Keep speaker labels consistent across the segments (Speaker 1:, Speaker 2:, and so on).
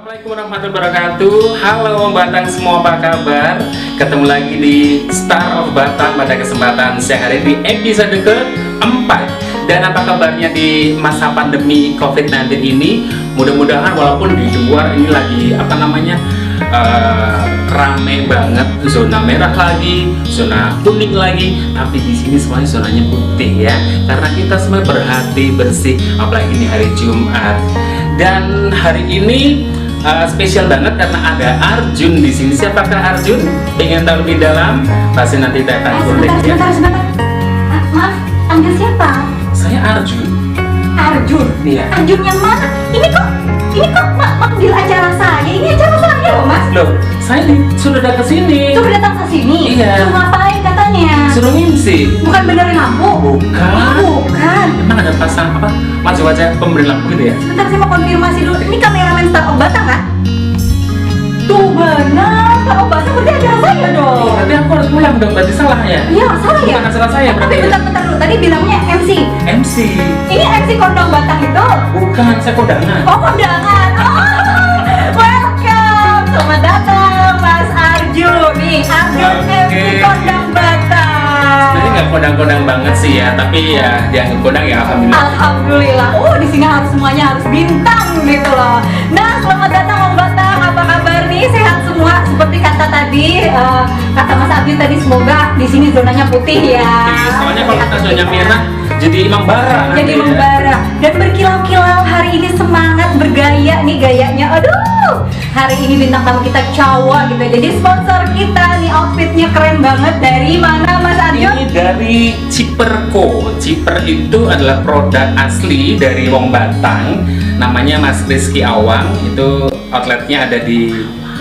Speaker 1: Assalamualaikum warahmatullahi wabarakatuh. Halo Om Batang semua, apa kabar? Ketemu lagi di Star of Batang pada kesempatan siang hari di episode ke-4. Dan apa kabarnya di masa pandemi COVID-19 ini? Mudah-mudahan walaupun di luar ini lagi rame banget, zona merah lagi, zona kuning lagi, tapi di sini semuanya zonanya putih ya. Karena kita semua berhati bersih, apalagi di hari Jumat. Dan hari ini spesial banget karena ada Arjun di sini. Siapakah Arjun? Pengen tahu lebih dalam? Pasti nanti datang kulik ya.
Speaker 2: Sebentar. Maaf, Anda siapa?
Speaker 1: Saya Arjun.
Speaker 2: Arjun?
Speaker 1: Iya.
Speaker 2: Arjun yang mana? Ini kok manggil acara saya? Ini acara saya loh, Mas.
Speaker 1: Loh, saya sudah datang ke sini.
Speaker 2: Suruh datang ke sini?
Speaker 1: Iya.
Speaker 2: Suruh ngapain katanya?
Speaker 1: Suruh ngisi.
Speaker 2: Bukan benerin lampu?
Speaker 1: Bukan.
Speaker 2: Oh, bukan.
Speaker 1: Emang ada pasang apa? Wajah-wajah pemberi lampu gitu ya?
Speaker 2: Sebentar, saya mau konfirmasi dulu. Ini kameramen Star of Batang kan? Tuh benar, Star of Batang berarti acara saya dong.
Speaker 1: Berarti aku harus pulang dong, berarti salah ya?
Speaker 2: Iya, salah ya?
Speaker 1: Bukan acara saya
Speaker 2: Tapi
Speaker 1: berarti ya?
Speaker 2: bentar dulu, tadi bilangnya MC.
Speaker 1: MC.
Speaker 2: Ini MC Kondang Batang itu?
Speaker 1: Bukan, saya kondangan.
Speaker 2: Oh, kondangan. Oh, welcome. Selamat datang Mas Arjun. Nih, Arjun MC
Speaker 1: Oke.
Speaker 2: Kondang Batang.
Speaker 1: Sebenarnya nggak kodang-kodang banget sih ya, tapi ya dianggap kodang ya alhamdulillah.
Speaker 2: Alhamdulillah. Di sini harus semuanya harus bintang gitu loh. Nah, selamat datang Om Batang. Apa kabar nih? Sehat semua? Seperti kata tadi, kata Mas Arjun tadi, semoga di sini zonanya putih ya.
Speaker 1: Soalnya kalau kita zonanya merah jadi membara.
Speaker 2: Jadi
Speaker 1: nanti ya.
Speaker 2: membara dan berkilau-kilau. Hari ini semangat bergaya nih gayanya. Aduh, hari ini bintang tamu kita cowok gitu. Jadi sponsor kita nih, outfitnya keren banget. Dari mana Mas Arjun?
Speaker 1: Ini dari Ciperco. Ciper itu adalah produk asli dari Wong Batang. Namanya Mas Rizky Awang. Itu outletnya ada di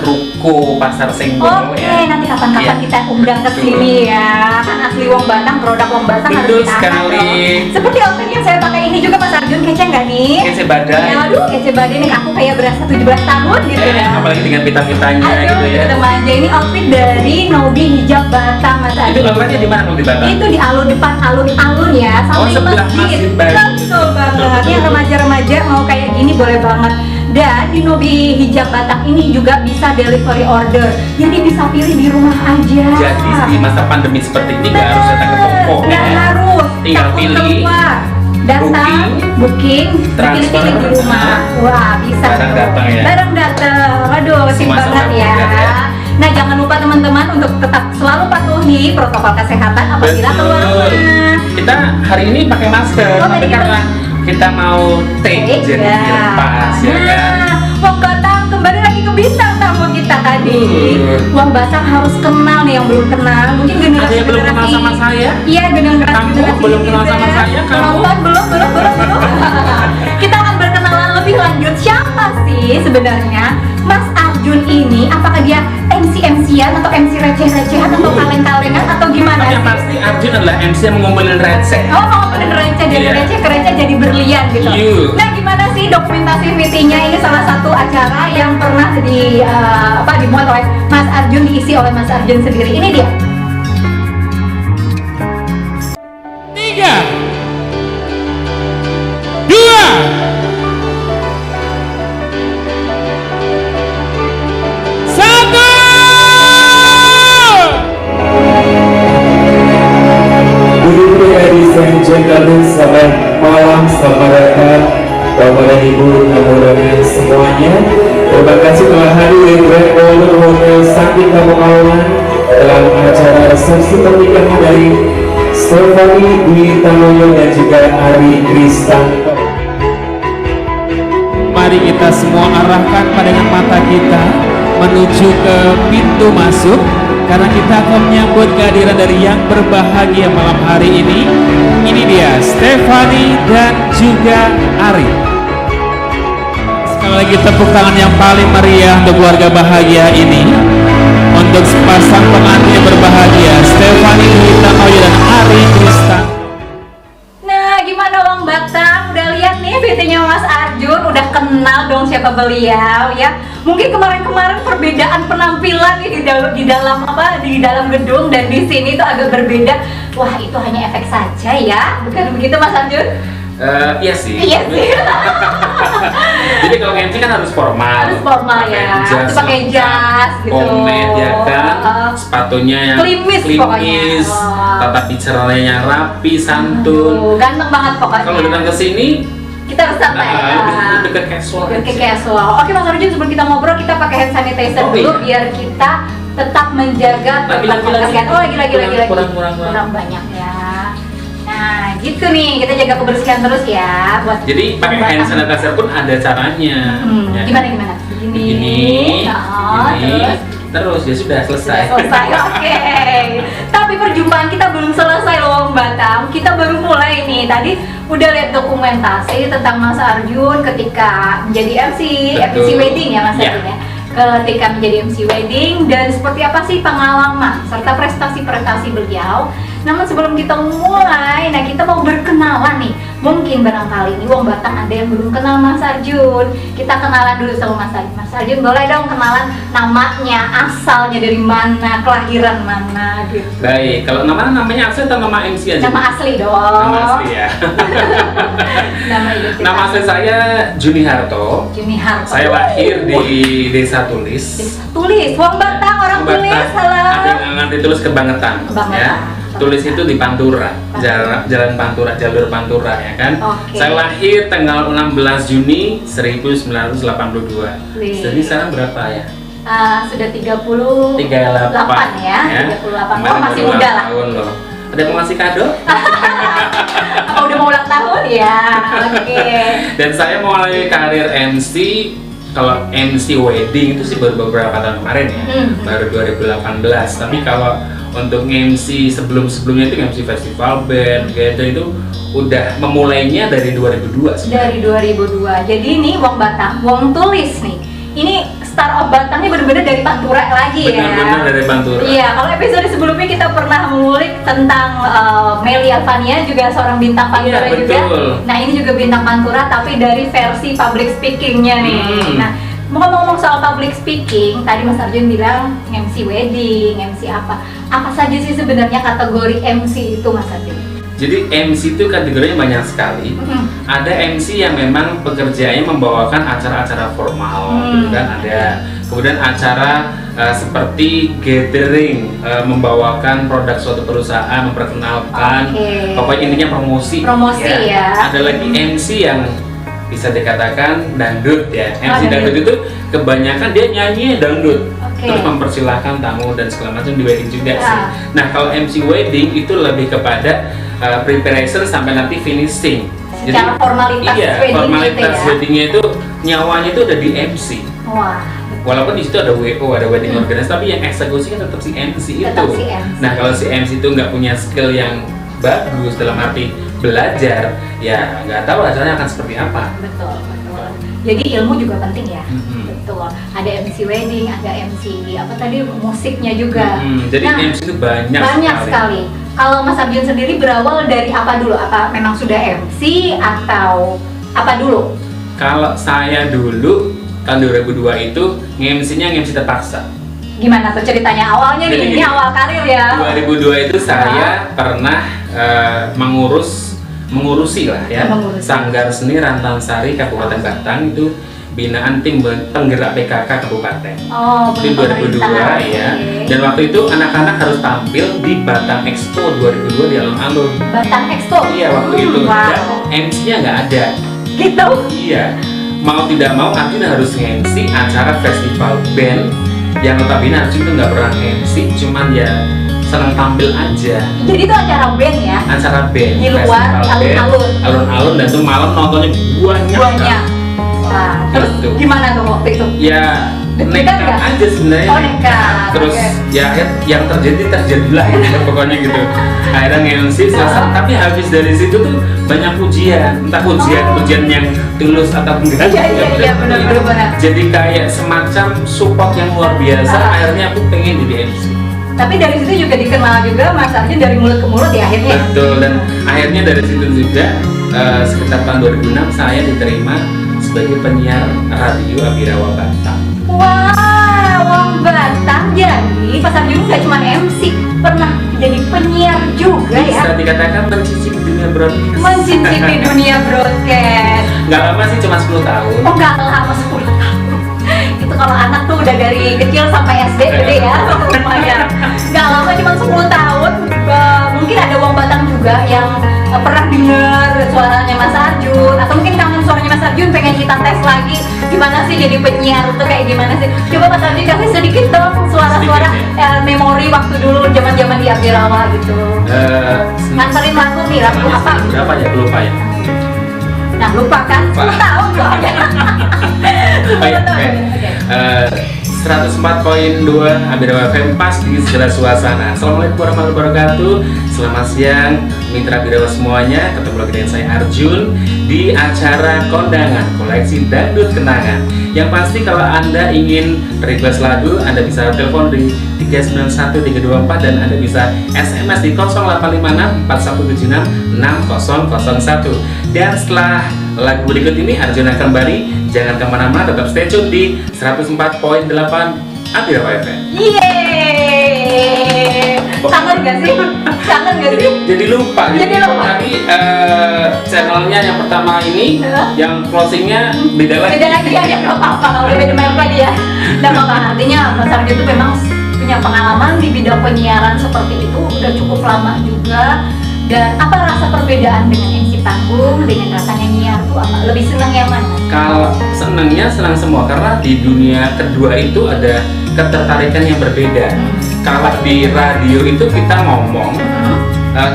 Speaker 1: Ruko Pasar Senggol
Speaker 2: Oke,
Speaker 1: ya.
Speaker 2: nanti kapan-kapan
Speaker 1: Iya.
Speaker 2: kita undang ke sini ya. Kan asli Wong Batang, produk Wong Batang harus
Speaker 1: Betul
Speaker 2: kita angkat
Speaker 1: sekali.
Speaker 2: dong. Seperti outfit yang saya pakai ini juga Mas Arjun, kece nggak nih?
Speaker 1: Kece badai.
Speaker 2: Ya, aduh, kece badai nih. Aku kayak berasa 17 tahun gitu ya.
Speaker 1: Apalagi dengan pita-pitanya
Speaker 2: Aduh,
Speaker 1: gitu ya.
Speaker 2: kita manja. Ini outfit dari Nobi Hijab Batang, Mas
Speaker 1: Itu
Speaker 2: Arjun.
Speaker 1: outletnya di mana kalau di Batang?
Speaker 2: Itu di alun depan alun-alun ya, samping
Speaker 1: sebelah
Speaker 2: masjid.
Speaker 1: Masjid Baru.
Speaker 2: Betul banget.
Speaker 1: Betul.
Speaker 2: Yang remaja-remaja mau kayak gini boleh banget. Dan di Nobi Hijab Batang ini juga bisa delivery order. Jadi bisa pilih di rumah aja.
Speaker 1: Jadi di masa pandemi seperti ini nggak harus datang ke toko
Speaker 2: Nggak
Speaker 1: ya.
Speaker 2: harus.
Speaker 1: Tinggal
Speaker 2: Takut
Speaker 1: pilih,
Speaker 2: keluar. Datang, booking,
Speaker 1: transfer,
Speaker 2: pilih-pilih di rumah. Wah, bisa.
Speaker 1: barang
Speaker 2: tuh.
Speaker 1: datang ya.
Speaker 2: Barang datang. Aduh, sip
Speaker 1: Semua
Speaker 2: banget
Speaker 1: serba
Speaker 2: ya.
Speaker 1: mudah ya.
Speaker 2: Nah, jangan lupa teman-teman untuk tetap selalu patuhi protokol kesehatan apabila keluar rumah.
Speaker 1: Kita hari ini pakai masker,
Speaker 2: Oh,
Speaker 1: tapi
Speaker 2: hari ini
Speaker 1: karena kita mau take jadi dilepas ya kan.
Speaker 2: Nah, Wong Batang kembali lagi ke bintang tamu kita tadi. Wong Batang harus kenal nih yang belum kenal. Mungkin generasi
Speaker 1: Ada yang belum kenal sama saya?
Speaker 2: Iya, generasi
Speaker 1: Kamu
Speaker 2: generasi
Speaker 1: belum
Speaker 2: ini
Speaker 1: kenal sama
Speaker 2: juga.
Speaker 1: saya? Kamu?
Speaker 2: Penonton belum. Kita akan berkenalan lebih lanjut. Siapa sih sebenarnya Mas Arjun ini? Apakah dia MC-MC-an atau MC receh-recehan atau kaleng-kalengan atau gimana
Speaker 1: Tapi yang
Speaker 2: sih?
Speaker 1: pasti Arjun adalah MC yang mengumpulin receh.
Speaker 2: Oh, mau bener receh dari
Speaker 1: Iya.
Speaker 2: receh ke receh jadi berlian gitu.
Speaker 1: Iya.
Speaker 2: Nah, gimana sih dokumentasi VT-nya? Ini salah satu acara yang pernah dimuat oleh Mas Arjun, diisi oleh Mas Arjun sendiri. Ini dia.
Speaker 3: 3 2 1.
Speaker 4: Good evening, ladies and gentlemen. Selamat malam, selamat datang Bapak dan Ibu tamu-tamu semuanya. Terima kasih telah hadir di Grand Ballroom Hotel Sakti Kamukawan dalam acara resepsi pernikahan dari Stefani Dwi Tanoyo dan juga Ari Kristanto.
Speaker 3: Mari kita semua arahkan pandangan mata kita menuju ke pintu masuk, karena kita akan menyambut kehadiran dari yang berbahagia malam hari ini. Ini dia Stefani dan juga Ari. Sekali lagi tepuk tangan yang paling meriah untuk keluarga bahagia ini, untuk sepasang pengantin yang berbahagia, Stefani Dwi Tanoyo dan Ari Kristanto.
Speaker 2: Nah, gimana Wong Batang? Udah lihat nih VT-nya Mas Arjun? Udah kenal dong siapa beliau ya? Mungkin kemarin-kemarin perbedaan penampilan nih di dalam gedung dan di sini tuh agak berbeda. Wah, itu hanya efek saja ya, bukan begitu Mas Arjun?
Speaker 1: Iya sih.
Speaker 2: Iya sih.
Speaker 1: Jadi kalau MC kan harus formal.
Speaker 2: Harus formal ya.
Speaker 1: Jas,
Speaker 2: Harus pakai jas gitu.
Speaker 1: pomade ya kan, sepatunya yang
Speaker 2: Klimis pokoknya. Wah.
Speaker 1: tata bicaranya rapi, santun.
Speaker 2: Ganteng banget pokoknya.
Speaker 1: Kalau datang ke sini
Speaker 2: kita harus santai ya.
Speaker 1: lebih ke casual.
Speaker 2: Lebih ke casual. Oke Mas Arjun, sebelum kita ngobrol kita pakai hand sanitizer
Speaker 1: Oh,
Speaker 2: dulu
Speaker 1: iya.
Speaker 2: biar kita tetap menjaga protokol kesehatan. Oh lagi.
Speaker 1: Kurang.
Speaker 2: Banyak ya. Nah, gitu nih, kita jaga kebersihan terus ya buat.
Speaker 1: Jadi pakai hand sanitizer pun ada caranya. Ya kan?
Speaker 2: Gimana? Begini. Nah,
Speaker 1: terus ya sudah selesai.
Speaker 2: Sudah selesai, oke. Tapi perjumpaan kita belum selesai loh Mbak Tam. Kita baru mulai nih. Tadi udah lihat dokumentasi tentang Mas Arjun ketika menjadi MC
Speaker 1: Betul.
Speaker 2: wedding ya Mas
Speaker 1: Ya.
Speaker 2: Arjun ya. Ketika menjadi MC wedding dan seperti apa sih pengalaman serta prestasi-prestasi beliau. Namun sebelum kita mulai, nah kita mau berkenalan nih. Mungkin barangkali nih Wong Batam ada yang belum kenal Mas Arjun. Kita kenalan dulu sama Mas Arjun. Mas Arjun boleh dong kenalan namanya, asalnya dari mana, kelahiran mana gitu.
Speaker 1: Baik, kalau namanya asli atau nama MC aja?
Speaker 2: Nama asli dong.
Speaker 1: Nama asli ya.
Speaker 2: Nama identitas.
Speaker 1: Nama asli saya Juni Harto.
Speaker 2: Juni Harto.
Speaker 1: Saya lahir di Desa Tulis.
Speaker 2: Desa Tulis, Wong Batam, orang Tulis,
Speaker 1: Ada
Speaker 2: halo.
Speaker 1: yang ngerti Tulis Kebangetan.
Speaker 2: Kebangetan.
Speaker 1: Ya. Tulis itu di Pantura, Jalan Pantura, jalur Pantura ya kan.
Speaker 2: Oke.
Speaker 1: Saya lahir tanggal 16 Juni 1982.
Speaker 2: Wih.
Speaker 1: Jadi sekarang berapa ya?
Speaker 2: Sudah 38 ya, 38. Oh, masih
Speaker 1: baru
Speaker 2: muda
Speaker 1: ulang
Speaker 2: lah.
Speaker 1: tahun loh. Ada yang mau ngasih kado?
Speaker 2: Apa udah mau ulang tahun ya? Oke.
Speaker 1: Dan saya mulai karir MC. Kalau MC wedding itu sih baru beberapa tahun kemarin ya, baru 2018. Tapi kalau untuk MC sebelumnya itu MC festival band gitu itu udah memulainya dari 2002 sebenarnya.
Speaker 2: Dari 2002. Jadi ini Wong Batam, Wong Tulis nih. Ini Star of Batamnya bener-bener dari Pantura lagi ya.
Speaker 1: Benar-benar dari Pantura.
Speaker 2: Iya, kalau episode sebelumnya kita pernah mengulik tentang Meli Alvania juga seorang bintang Pantura
Speaker 1: Iya,
Speaker 2: juga.
Speaker 1: betul.
Speaker 2: Nah ini juga bintang Pantura tapi dari versi public speakingnya nih. Nah ngomong-ngomong soal public speaking, tadi Mas Arjun bilang MC wedding, MC apa? Apa saja sih sebenarnya kategori MC itu Mas Arjun?
Speaker 1: Jadi MC itu kategorinya banyak sekali. Ada MC yang memang pekerjaannya membawakan acara-acara formal, gitu kan? Ada kemudian acara seperti gathering, membawakan produk suatu perusahaan, memperkenalkan, pokoknya intinya promosi.
Speaker 2: Promosi ya.
Speaker 1: Ada lagi MC yang bisa dikatakan dangdut ya. MC
Speaker 2: dangdut.
Speaker 1: dangdut itu kebanyakan dia nyanyi dangdut.
Speaker 2: Oke.
Speaker 1: Terus mempersilahkan tamu dan segala macam di wedding juga sih.
Speaker 2: Ah.
Speaker 1: Nah kalau MC wedding itu lebih kepada preparation sampai nanti finishing.
Speaker 2: Secara formalitas
Speaker 1: iya,
Speaker 2: wedding
Speaker 1: formalitas
Speaker 2: gitu ya.
Speaker 1: weddingnya itu nyawanya itu ada di MC.
Speaker 2: Wah.
Speaker 1: Walaupun di situ ada WO, ada wedding organizer, tapi yang eksekusi kan tetap si MC
Speaker 2: Tetap
Speaker 1: itu.
Speaker 2: si MC.
Speaker 1: Nah kalau si MC itu nggak punya skill yang bagus dalam arti belajar, ya nggak tahu acaranya akan seperti apa.
Speaker 2: Betul. Jadi ilmu juga penting ya.
Speaker 1: Mhm.
Speaker 2: Betul. Ada MC wedding, ada MC apa tadi musiknya juga.
Speaker 1: Jadi
Speaker 2: Nah,
Speaker 1: MC itu banyak
Speaker 2: sekali. Kalau Mas Arjun sendiri berawal dari apa dulu? Apa memang sudah MC atau apa dulu?
Speaker 1: Kalau saya dulu tahun 2002 itu nge-MC-nya nge-MC terpaksa.
Speaker 2: Gimana tuh ceritanya awalnya
Speaker 1: Jadi
Speaker 2: nih? Ini
Speaker 1: gini,
Speaker 2: awal karir ya.
Speaker 1: 2002 itu saya pernah mengurusi lah ya
Speaker 2: Mengurusi.
Speaker 1: Sanggar Seni Rantansari Kabupaten Batang itu binaan tim penggerak PKK Kabupaten.
Speaker 2: Oh,
Speaker 1: Itu 2002
Speaker 2: pemerintahan.
Speaker 1: ya.
Speaker 2: Oke.
Speaker 1: Dan waktu itu anak-anak harus tampil di Batang Expo 2002 di alun-alun.
Speaker 2: Batang Expo.
Speaker 1: Iya waktu itu. Dan
Speaker 2: Wow.
Speaker 1: MC-nya nggak ada.
Speaker 2: Gitu.
Speaker 1: Iya. Mau tidak mau Arjun harus nge-MC acara festival band yang notabene Arjun itu nggak pernah nge-MC, cuman ya senang tampil aja.
Speaker 2: Jadi itu acara band ya.
Speaker 1: Acara band
Speaker 2: Di luar,
Speaker 1: festival
Speaker 2: di
Speaker 1: band,
Speaker 2: alun-alun.
Speaker 1: alun-alun, dan tuh malam nontonnya banyak.
Speaker 2: Banyak. Wah, terus
Speaker 1: Gitu.
Speaker 2: gimana tuh waktu itu?
Speaker 1: Ya
Speaker 2: Deg-degan
Speaker 1: nekat
Speaker 2: nggak?
Speaker 1: aja sebenarnya.
Speaker 2: Oh, nekat.
Speaker 1: Terus
Speaker 2: Oke.
Speaker 1: ya yang terjadilah gitu, pokoknya gitu. Akhirnya nge-MC selesai, tapi habis dari situ tuh banyak pujian, entah pujian yang tulus atau enggak.
Speaker 2: Iya, benar.
Speaker 1: Jadi kayak semacam support yang luar biasa. Akhirnya aku pengen jadi MC.
Speaker 2: Tapi dari situ juga dikenal juga Mas Arjun dari mulut ke mulut ya akhirnya.
Speaker 1: Betul, dan akhirnya dari situ juga sekitar tahun 2006 saya diterima sebagai penyiar radio Abirawa Batam.
Speaker 2: Wah, Wong Batam Jadi Mas Arjun nggak cuma MC, pernah jadi penyiar juga ya.
Speaker 1: Bisa dikatakan mencicipi dunia broadcast.
Speaker 2: Mencicipi dunia broadcast.
Speaker 1: Nggak lama sih, cuma 10 tahun.
Speaker 2: Oh nggak lama 10 tahun. Itu kalau anak tuh udah dari kecil sampai SD gede ya, lumayan. Nggak lama cuma 10 tahun. Mungkin ada Wong Batang juga yang pernah dengar suaranya Mas Arjun, atau mungkin kangen suaranya Mas Arjun, pengen kita tes lagi gimana sih jadi penyiar itu kayak gimana sih. Coba Mas Arjun kasih sedikit dong suara-suara memori waktu dulu zaman-zaman di Abdirawa gitu. Nganterin lagu nih, lagu apa?
Speaker 1: Berapa ya? Lupa ya.
Speaker 2: Nah lupa kan? 10 tahun soalnya.
Speaker 1: Oke, oke. 104.2 Abdirawa FM, pas di segala suasana. Assalamualaikum warahmatullahi wabarakatuh. Selamat siang mitra Abdirawa semuanya. Ketemu lagi dengan saya Arjun di acara kondangan koleksi dangdut kenangan. Yang pasti kalau Anda ingin request lagu, Anda bisa telepon di 391-324 dan Anda bisa SMS di 0856 4176 6001. Dan setelah lagu berikut ini Arjun akan kembali. Jangan kemana-mana, tetap stay tune di 104.8 Abdirawa FM.
Speaker 2: Yeay. Kangen gak sih? Kangen gak sih?
Speaker 1: Jadi lupa.
Speaker 2: Jadi lupa.
Speaker 1: Tapi channelnya yang pertama ini, yang closingnya beda lagi.
Speaker 2: Beda lagi ya, nggak apa-apa, kalau udah beda merek lagi ya. Nggak apa-apa, artinya Mas Arjun itu memang punya pengalaman di bidang penyiaran seperti itu, udah cukup lama juga. Dan apa rasa perbedaan dengan MC panggung, dengan rasanya nyiar tuh apa? Lebih senang yang mana?
Speaker 1: Kalau senangnya senang semua, karena di dunia kedua itu ada ketertarikan yang berbeda. Kalau di radio itu kita ngomong,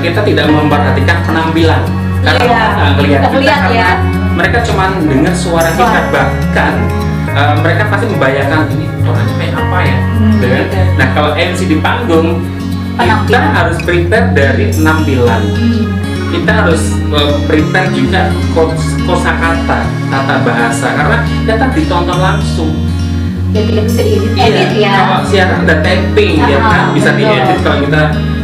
Speaker 1: kita tidak memperhatikan penampilan, karena
Speaker 2: Iya,
Speaker 1: orang nggak ngelihat
Speaker 2: nggak
Speaker 1: kita,
Speaker 2: ngelihat
Speaker 1: karena
Speaker 2: ya.
Speaker 1: mereka cuma dengar suara kita.
Speaker 2: Suara.
Speaker 1: Bahkan mereka pasti membayangkan ini orangnya kayak apa ya, gitu kan?
Speaker 2: Betul.
Speaker 1: Nah kalau MC di panggung, kita
Speaker 2: Penampilan.
Speaker 1: harus prepare dari penampilan. Kita harus prepare juga kosakata, tata bahasa, karena kita ditonton langsung.
Speaker 2: Jadi itu bisa diedit ya.
Speaker 1: Kalau siaran ada taping, ya kan, bisa
Speaker 2: betul.
Speaker 1: diedit.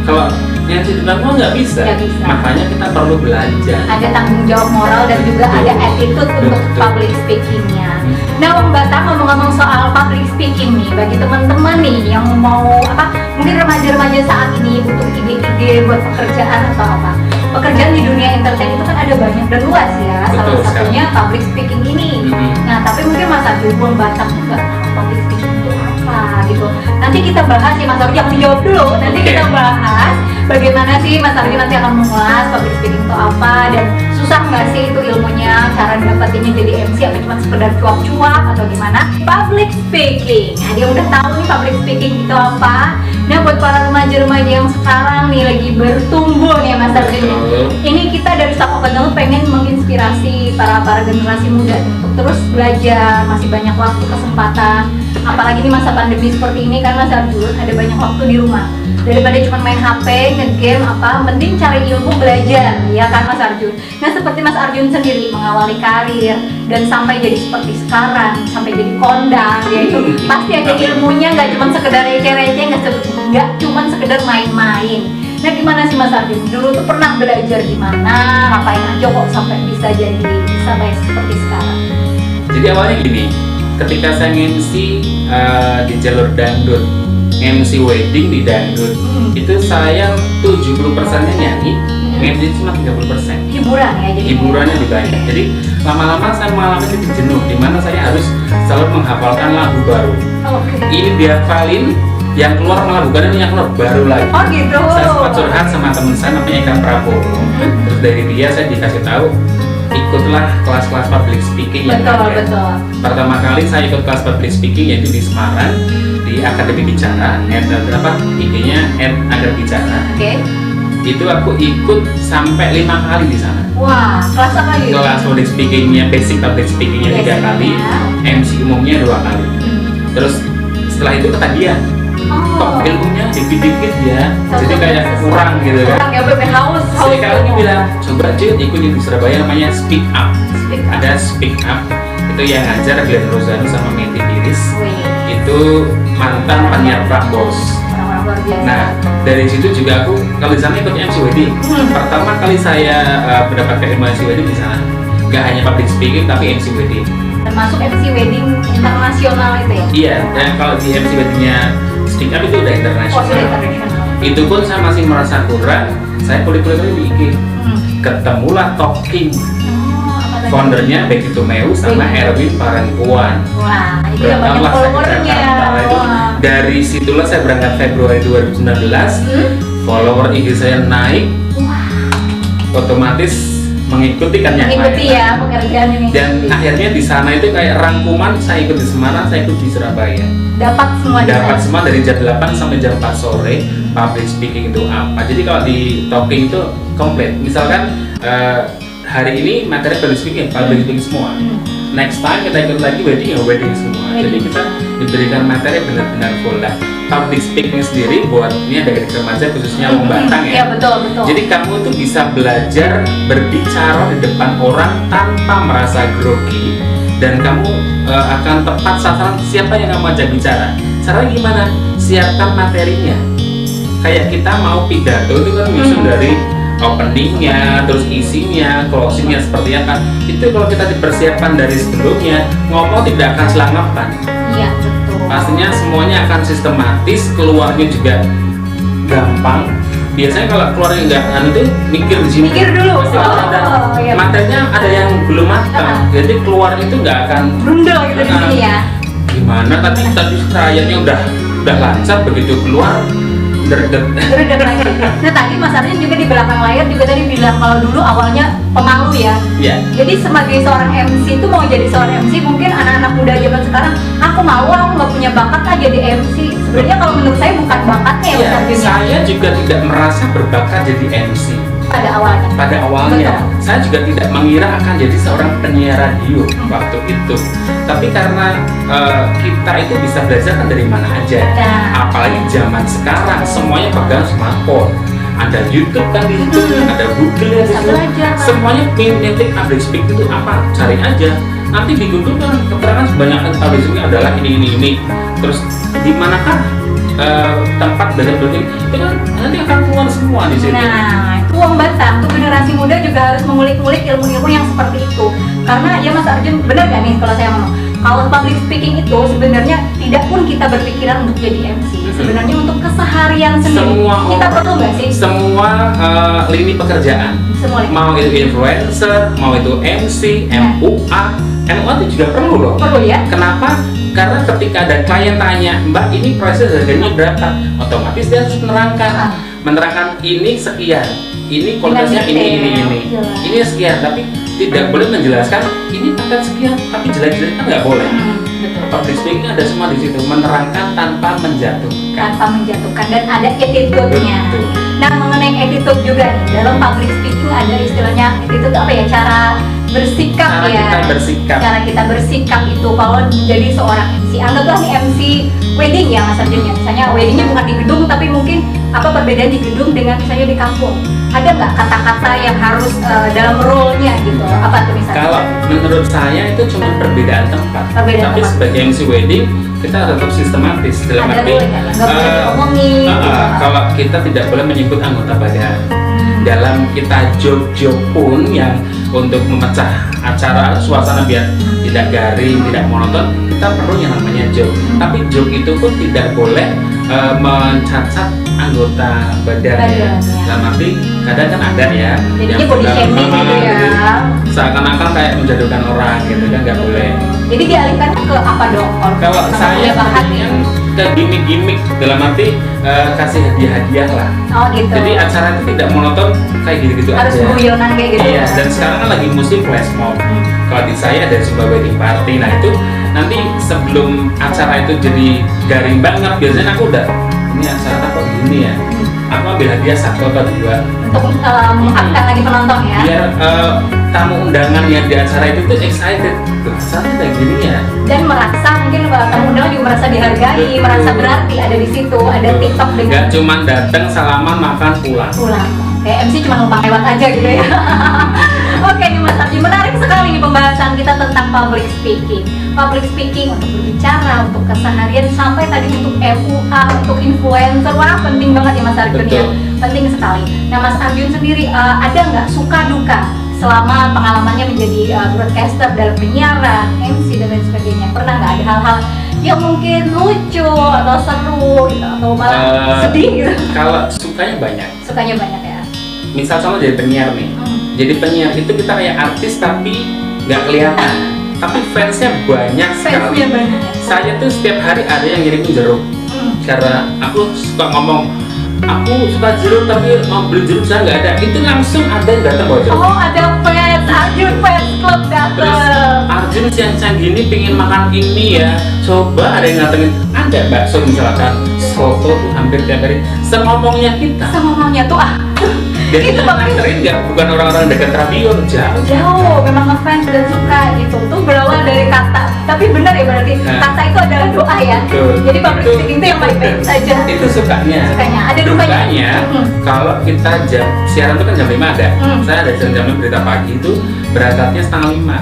Speaker 1: Kalau yang di panggung nggak bisa.
Speaker 2: Nggak bisa.
Speaker 1: Makanya kita perlu belajar.
Speaker 2: Ada tanggung jawab moral dan juga ada attitude untuk
Speaker 1: Betul.
Speaker 2: public speakingnya. Nah, Wong Batang, ngomong-ngomong soal public speaking nih, bagi teman-teman nih yang mau mungkin remaja-remaja saat ini butuh ide-ide buat pekerjaan atau apa. Pekerjaan di dunia entertain itu kan ada banyak dan luas ya.
Speaker 1: Betul
Speaker 2: Salah satunya public speaking ini. Nah, tapi mungkin Mas Arjun, Wong Batang juga public speaking itu apa gitu. Nanti kita bahas ya Mas Arjun, jangan dijawab dulu. Nanti
Speaker 1: Oke.
Speaker 2: kita bahas bagaimana sih Mas Arjun nanti akan mengulas public speaking itu apa, dan susah nggak sih itu ilmunya, cara dapetinnya jadi MC apa cuma sekedar cuap-cuap atau gimana. Public speaking, nah dia udah tahu nih public speaking itu apa. Nah buat para remaja-remaja yang sekarang nih lagi bertumbuh nih Mas Arjun,
Speaker 1: Betul.
Speaker 2: ini kita dari Staff Open pengen menginspirasi para generasi muda untuk terus belajar, masih banyak waktu, kesempatan, apalagi di masa pandemi seperti ini kan Mas Arjun, ada banyak waktu di rumah. Daripada cuma main HP, nge-game mending cari ilmu, belajar, ya kan Mas Arjun. Nah seperti Mas Arjun sendiri mengawali karir dan sampai jadi seperti sekarang, sampai jadi kondang, yaitu pasti ada ilmunya, nggak cuma sekedar receh-receh, nggak cuma sekedar main-main. Nah gimana sih Mas Arjun? Dulu tuh pernah belajar gimana, ngapain aja kok sampai bisa baik seperti sekarang?
Speaker 1: Jadi awalnya gini, ketika saya MC di jalur dangdut, MC wedding di dangdut, itu saya 70%-nya nyanyi, MC cuma 30%.
Speaker 2: Hiburan ya jadi.
Speaker 1: Hiburannya di banyak. Jadi lama-lama saya mengalami titik jenuh, di mana saya harus selalu menghafalkan lagu baru.
Speaker 2: Oke.
Speaker 1: Ini dihafalin, yang keluar malah bukan ini, yang keluar baru lagi.
Speaker 2: Oh gitu.
Speaker 1: Saya sempat curhat sama teman saya namanya Ikan Prabowo. Terus dari dia saya dikasih tahu, ikutlah kelas-kelas public speaking yang
Speaker 2: Betul,
Speaker 1: ada.
Speaker 2: betul.
Speaker 1: Pertama kali saya ikut kelas public speaking yaitu di Semarang, di Akademi Bicara, IG-nya @agarbicara.
Speaker 2: Oke.
Speaker 1: Itu aku ikut sampai 5 kali di sana.
Speaker 2: Wah, kelas apa gitu?
Speaker 1: Kelas public speakingnya, basic public speakingnya 3 kali, MC umumnya 2 kali. Terus setelah itu ketagihan, kok ilmunya dikit-dikit ya, jadi kayak kurang gitu kan.
Speaker 2: Kurang ya, bebe haus.
Speaker 1: Sekarang dia bilang, coba Jun ikut di Surabaya namanya Speak Up.
Speaker 2: Speak Up.
Speaker 1: Ada Speak Up, itu yang ngajar Glenn Rosano sama Meti Iris.
Speaker 2: Wih,
Speaker 1: Itu mantan penyiar Prambors.
Speaker 2: orang-orang luar biasa.
Speaker 1: Nah, dari situ juga aku kalau di sana ikut MC wedding. Pertama kali saya mendapatkan ilmu MC wedding di sana, nggak hanya public speaking tapi MC wedding.
Speaker 2: termasuk MC wedding internasional itu ya?
Speaker 1: Iya, dan kalau di MC weddingnya Speak Up itu udah
Speaker 2: Oh,
Speaker 1: internasional.
Speaker 2: sudah internasional.
Speaker 1: Itu pun saya masih merasa kurang. Saya kulik-kulik di IG, ketemulah Talking,
Speaker 2: Oh, apa tadi?
Speaker 1: foundernya Begitu Meu sama Erwin Parangkuan.
Speaker 2: Wah, itu yang banyak
Speaker 1: Berangkatlah saya ke
Speaker 2: followernya.
Speaker 1: Jakarta. Itu
Speaker 2: Wah.
Speaker 1: dari situlah saya berangkat Februari 2019. Follower IG saya naik,
Speaker 2: Wah,
Speaker 1: otomatis mengikuti kan yang
Speaker 2: mengikuti
Speaker 1: lain.
Speaker 2: ya pekerjaan ini.
Speaker 1: Dan akhirnya di sana itu kayak rangkuman, saya ikut di Semarang, saya ikut di Surabaya.
Speaker 2: Dapat semua di
Speaker 1: Dapat
Speaker 2: sana.
Speaker 1: semua dari jam 8 sampai jam 4 sore. Public speaking itu apa? Jadi kalau di Talking itu komplit. Misalkan hari ini materi public speaking semua. Next time kita ikut lagi wedding ya wedding semua. Jadi kita diberikan materi benar-benar full lah. Public speaking sendiri buat ini ada adik remaja khususnya Wong Batang
Speaker 2: Iya,
Speaker 1: ya.
Speaker 2: betul, betul.
Speaker 1: Jadi kamu tuh bisa belajar berbicara di depan orang tanpa merasa grogi dan kamu akan tepat sasaran siapa yang kamu ajak bicara. Caranya gimana? Siapkan materinya. Kayak kita mau pidato itu kan nyusun dari openingnya, terus isinya, closingnya seperti apa. Itu kalau kita dipersiapkan dari sebelumnya, ngomong tidak akan selanggapan.
Speaker 2: Iya, betul.
Speaker 1: Pastinya semuanya akan sistematis, keluarnya juga gampang. Biasanya kalau keluarnya nggak itu mikir di sini.
Speaker 2: Mikir dulu.
Speaker 1: Pasti ada
Speaker 2: Oh, iya.
Speaker 1: materinya ada yang belum matang. Jadi keluarnya itu nggak akan
Speaker 2: Brundel gitu di sini ya.
Speaker 1: gimana tadi kayaknya udah lancar, begitu keluar deret.
Speaker 2: Beredar lagi. Nah tadi Mas Arjun juga di belakang layar juga tadi bilang kalau dulu awalnya pemalu ya.
Speaker 1: Ya.
Speaker 2: Jadi sebagai seorang MC itu mau jadi seorang MC mungkin anak-anak muda zaman sekarang aku malu, aku nggak punya bakat lah jadi MC. Sebenarnya kalau menurut saya bukan bakatnya ya Mas
Speaker 1: Ya,
Speaker 2: Arjun.
Speaker 1: saya juga tidak merasa berbakat jadi MC
Speaker 2: Pada awalnya.
Speaker 1: pada awalnya.
Speaker 2: Betul.
Speaker 1: Saya juga tidak mengira akan jadi seorang penyiar radio waktu itu. Tapi karena kita itu bisa belajar kan dari mana aja.
Speaker 2: Nah.
Speaker 1: Apalagi zaman sekarang semuanya pegang smartphone. Ada YouTube kan di situ, ada Google ya di
Speaker 2: Bisa
Speaker 1: situ.
Speaker 2: belajar, kan?
Speaker 1: Semuanya pintetik public speak itu apa? Cari aja. Nanti di Google kan keterangan sebanyak public speaking adalah ini. Terus di manakah tempat belajar public itu kan nanti akan keluar semua di situ.
Speaker 2: Nah, itu Wong Batang, tuh generasi muda juga harus mengulik-ngulik ilmu-ilmu yang seperti itu. Karena ya Mas Arjun, benar gak nih kalau saya ngomong? Kalau public speaking itu sebenarnya tidak pun kita berpikiran untuk jadi MC. Sebenarnya untuk keseharian sendiri.
Speaker 1: Semua
Speaker 2: Kita
Speaker 1: orang,
Speaker 2: perlu nggak sih?
Speaker 1: semua lini pekerjaan,
Speaker 2: Semua lini.
Speaker 1: mau itu influencer, mau itu MC, MUA itu juga perlu loh.
Speaker 2: Perlu ya?
Speaker 1: Kenapa? Karena ketika ada klien tanya, Mbak ini proses harganya berapa? Otomatis dia harus menerangkan ini sekian, ini kualitasnya
Speaker 2: Dengan
Speaker 1: ini.
Speaker 2: detail, jelas.
Speaker 1: Ini sekian, tapi tidak boleh menjelaskan ini paket sekian, tapi jelas-jelas kan nggak boleh.
Speaker 2: Betul.
Speaker 1: Public speaking ada semua di situ, menerangkan tanpa menjatuhkan.
Speaker 2: Tanpa menjatuhkan dan ada attitude-nya.
Speaker 1: Betul.
Speaker 2: Nah, mengenai attitude juga nih, dalam public speaking ada istilahnya attitude apa ya? Cara bersikap
Speaker 1: Cara
Speaker 2: ya.
Speaker 1: kita bersikap.
Speaker 2: Cara kita bersikap itu kalau jadi seorang MC. Anggaplah nih MC wedding ya Mas Arjun ya. Misalnya weddingnya bukan di gedung tapi mungkin apa perbedaan di gedung dengan misalnya di kampung. Ada nggak kata-kata yang harus dalam role-nya gitu? Apa tuh misalnya?
Speaker 1: Kalau menurut saya itu cuma perbedaan tempat.
Speaker 2: Perbedaan
Speaker 1: Tapi
Speaker 2: tempat.
Speaker 1: sebagai MC wedding kita tetap sistematis dalam
Speaker 2: Ada
Speaker 1: arti
Speaker 2: boleh kan? Nggak boleh diomongin.
Speaker 1: kalau kita tidak boleh menyebut anggota badan. Dalam kita job pun yang untuk memecah acara suasana biar tidak garing, tidak monoton, kita perlu yang namanya job. Tapi job itu pun tidak boleh mencacat anggota badan ya.
Speaker 2: Badan, ya.
Speaker 1: Dalam arti kadang kan ada ya
Speaker 2: Jadinya body
Speaker 1: sedang-
Speaker 2: shaming gitu ya.
Speaker 1: gitu. Seakan-akan kayak menjatuhkan orang gitu kan nggak boleh.
Speaker 2: Jadi dialihkan ke apa dong?
Speaker 1: Kalau saya
Speaker 2: bahan
Speaker 1: yang ke gimmick dalam arti kasih hadiah-hadiah lah.
Speaker 2: Oh gitu.
Speaker 1: Jadi acara itu tidak monoton kayak gitu-gitu
Speaker 2: harus
Speaker 1: aja.
Speaker 2: guyonan kayak gitu.
Speaker 1: Iya, dan sekarang kan lagi musim flash mob. Kalau di saya ada sebuah wedding party. Nah itu nanti sebelum acara itu jadi garing banget, biasanya aku udah ini acara kok gini ya. Aku ambil hadiah 1 atau 2
Speaker 2: Untuk mengangkat lagi penonton ya.
Speaker 1: biar tamu undangan yang di acara itu tuh excited. Tuh, acaranya kayak gini ya.
Speaker 2: Dan merasa mungkin tamu undangan juga merasa dihargai,
Speaker 1: Betul.
Speaker 2: merasa berarti ada di situ, ada TikTok dengan
Speaker 1: Nggak cuma datang salaman makan pulang.
Speaker 2: pulang. Kayak MC cuma numpang lewat aja gitu ya. Oke nih Mas Arji, menarik sekali nih pembahasan kita tentang public speaking. Public speaking untuk berbicara, untuk keseharian, sampai tadi untuk MUA, untuk influencer. Wah penting banget ya Mas Arjun ya.
Speaker 1: Betul.
Speaker 2: Penting sekali. Nah Mas Arjun sendiri ada nggak suka duka selama pengalamannya menjadi broadcaster dalam penyiaran, MC dan lain sebagainya? Pernah nggak ada hal-hal yang mungkin lucu atau seru gitu, atau malah sedih gitu?
Speaker 1: Kalau sukanya banyak.
Speaker 2: Sukanya banyak ya.
Speaker 1: Misal sama jadi penyiar nih. Jadi penyiar itu kita kayak artis tapi nggak kelihatan. Tapi fansnya banyak sekali.
Speaker 2: Fansnya banyak.
Speaker 1: Saya tuh setiap hari ada yang ngirimin jeruk. Karena aku suka ngomong, aku suka jeruk tapi mau beli jeruk saya nggak ada. Itu langsung ada yang datang bawa jeruk.
Speaker 2: Oh, ada fans, Arjun fans club
Speaker 1: Terus
Speaker 2: datang.
Speaker 1: Arjun siang-siang gini pingin makan ini ya, coba ada yang ngatengin, ada bakso misalkan, soto tuh hampir tiap hari. Semomongnya kita.
Speaker 2: Sama mamanya tuh
Speaker 1: Dan
Speaker 2: itu
Speaker 1: yang
Speaker 2: makanya
Speaker 1: nganterin nggak bukan orang-orang dekat radio, jauh.
Speaker 2: jauh, memang ngefans dan suka gitu. Tuh berawal dari kata, tapi benar ya berarti
Speaker 1: Nah.
Speaker 2: kata itu adalah doa ya.
Speaker 1: Betul.
Speaker 2: Jadi public speaking itu yang baik-baik saja.
Speaker 1: Itu sukanya.
Speaker 2: Sukanya. Ada dukanya.
Speaker 1: Kalau kita siaran itu kan jam 5 ada. Saya ada jam-jamnya berita pagi itu berangkatnya setengah 5.